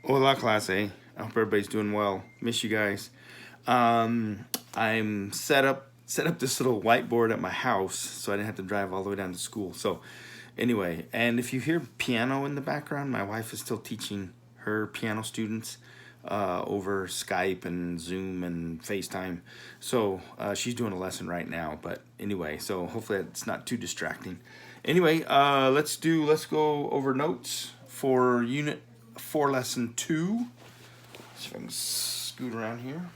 Hola, clase. I hope everybody's doing well. Miss you guys. I'm set up this little whiteboard at my house, so I didn't have to drive all the way down to school. So, anyway, and if you hear piano in the background, my wife is still teaching her piano students over Skype and Zoom and FaceTime. So she's doing a lesson right now. But anyway, so hopefully it's not too distracting. Anyway, let's go over notes for Unit 4, Lesson 2. See if I can scoot around here.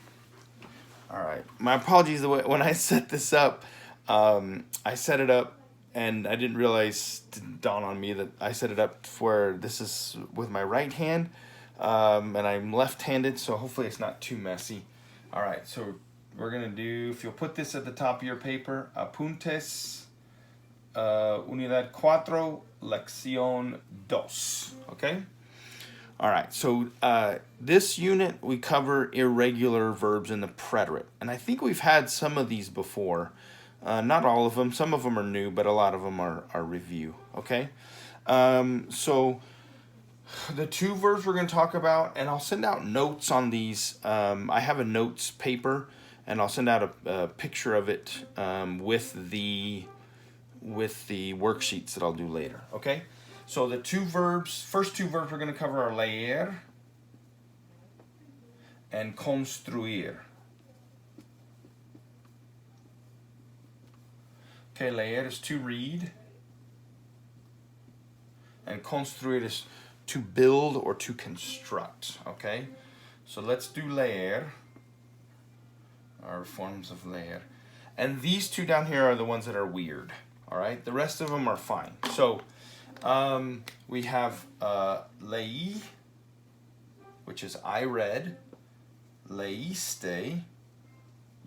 All right. My apologies. When I set this up, I set it up and I didn't realize, it didn't dawn on me that I set it up where this is with my right hand, and I'm left-handed, so hopefully it's not too messy. All right, so we're gonna do, if you'll put this at the top of your paper, apuntes, unidad 4, lección 2, okay? All right, so this unit we cover irregular verbs in the preterite. And I think we've had some of these before. Not all of them. Some of them are new, but a lot of them are review, okay? So the two verbs we're going to talk about, and I'll send out notes on these. I have a notes paper, and I'll send out a picture of it with the worksheets that I'll do later, okay? So the first two verbs we're going to cover are leer and construir. Okay, leer is to read, and construir is to build or to construct, okay? So let's do leer, our forms of leer. And these two down here are the ones that are weird, all right? The rest of them are fine. So we have leí, which is I read, leíste,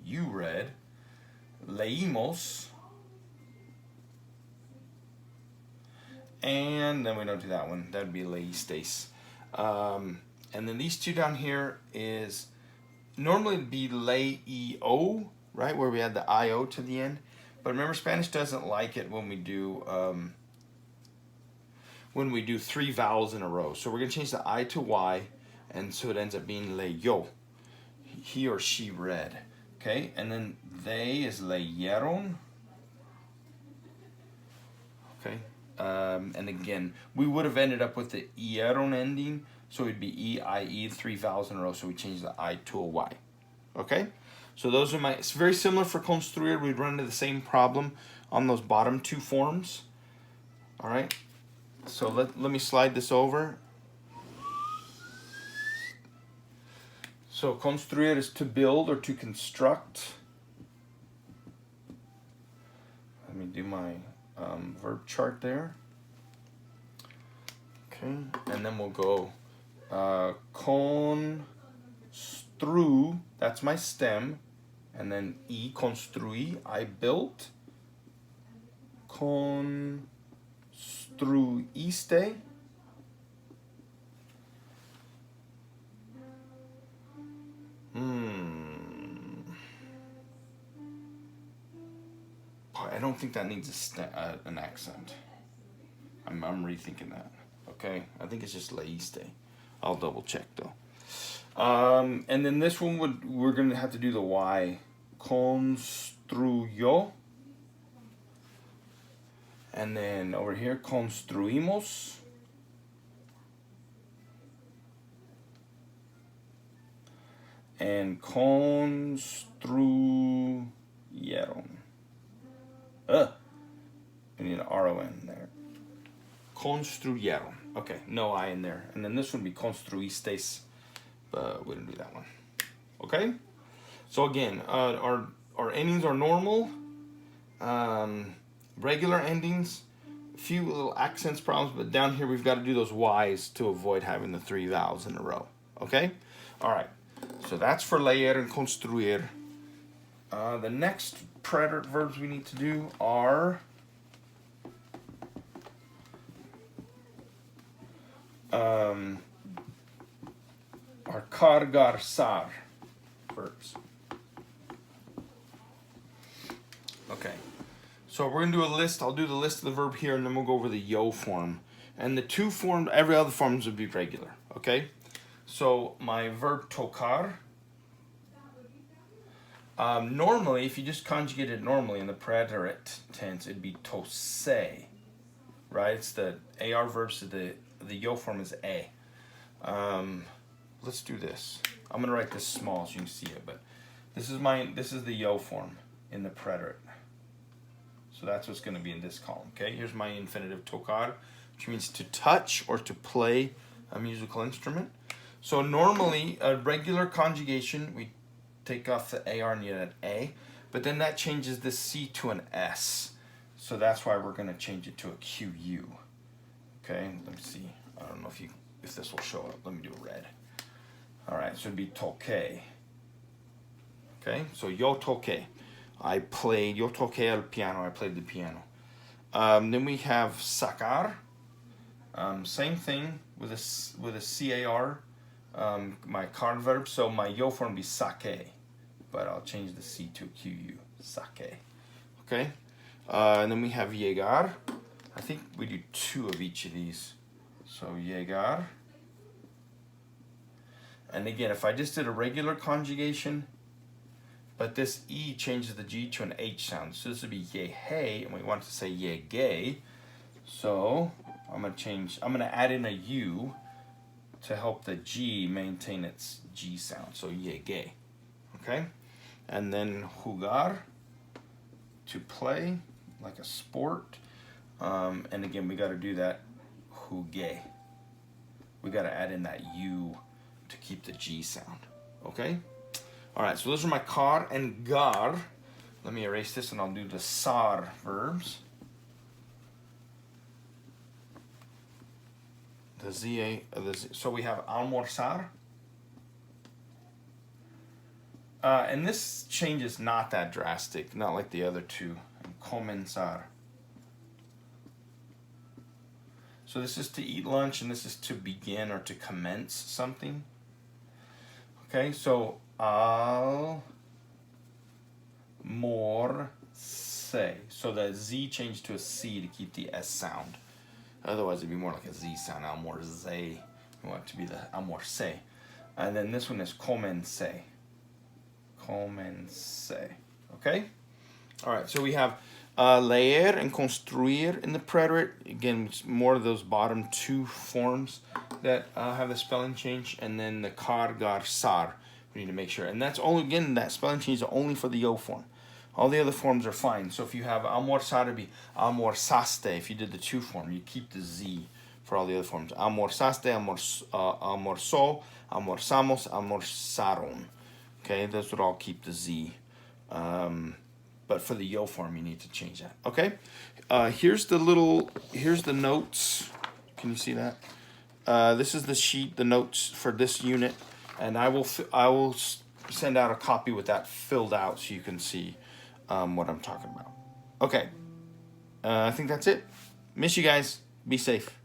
you read, leímos, and then we don't do that one. That would be leístes. And then these two down here is, normally it'd be leío, right, where we add the I-O to the end. But remember, Spanish doesn't like it when we do three vowels in a row. So we're going to change the I to Y, and so it ends up being leyó. He or she read. Okay, and then they is leyeron. Okay, and again, we would have ended up with the ieron ending, so it'd be E-I-E, three vowels in a row, so we change the I to a Y. Okay, so those are it's very similar for construir. We'd run into the same problem on those bottom two forms. All right. So let me slide this over. So construir is to build or to construct. Let me do my verb chart there. Okay, and then we'll go constru, that's my stem, and then I, construí, I built. Construiste. I don't think that needs an accent. I'm rethinking that. Okay, I think it's just leíste. I'll double check though. And then this one we're gonna have to do the Y. Construyó. And then over here, construimos. And construyeron. We need an R-O-N there. Construyeron. Okay, no I in there. And then this one would be construistes, but we didn't do that one. Okay? So again, our endings are normal. Regular endings, a few little accents problems, but down here we've got to do those Y's to avoid having the three vowels in a row. Okay? All right. So that's for leer and construir. The next preterite verbs we need to do are cargar sar verbs. Okay. So we're going to do a list. I'll do the list of the verb here, and then we'll go over the yo form. And the two forms, every other forms would be regular, okay? So my verb tocar, normally, if you just conjugate it normally in the preterite tense, it'd be tose, right? It's the AR verb, so the yo form is a. Let's do this. I'm gonna write this small so you can see it, but this is the yo form in the preterite. So that's what's gonna be in this column, okay? Here's my infinitive tocar, which means to touch or to play a musical instrument. So normally, a regular conjugation, we take off the AR and get an A, but then that changes the C to an S. So that's why we're gonna change it to a QU. Okay, let me see. I don't know if this will show up. Let me do red. All right, so it'd be toque. Okay, so yo toque. Yo toque el piano. I played the piano. Then we have sacar. Same thing with a CAR. My card verb. So my yo form would be sake, but I'll change the C to QU. Sake. Okay, and then we have llegar. I think we do 2 of each of these. So llegar. And again, if I just did a regular conjugation, but this E changes the G to an H sound. So this would be yehe, and we want to say yegay. So I'm gonna add in a U to help the G maintain its G sound. So yegay, okay? And then jugar, to play, like a sport. And again, we gotta do that jugué. We gotta add in that U to keep the G sound, okay? All right, so those are my car and gar. Let me erase this and I'll do the sar verbs. The ZA, so we have almorzar. And this change is not that drastic, not like the other two. And comenzar. So this is to eat lunch and this is to begin or to commence something. Okay, so almorse. So the Z changed to a C to keep the S sound. Otherwise it'd be more like a Z sound, almorze. We want it to be the almorce. And then this one is commence. Commence. Okay? Alright, so we have leer and construir in the preterite. Again, it's more of those bottom 2 forms that have the spelling change. And then the car, gar, sar. We need to make sure. And that's only, again, that spelling change is only for the yo form. All the other forms are fine. So if you have almorzar, it'd be almorzaste. If you did the 2 form, you keep the Z for all the other forms. Almorzaste, almorzó, almorzamos, almorzaron. Okay, those would all keep the Z. But for the yo form, you need to change that. Okay, here's the notes. Can you see that? This is the sheet, the notes for this unit, and I will send out a copy with that filled out so you can see what I'm talking about. Okay, I think that's it. Miss you guys. Be safe.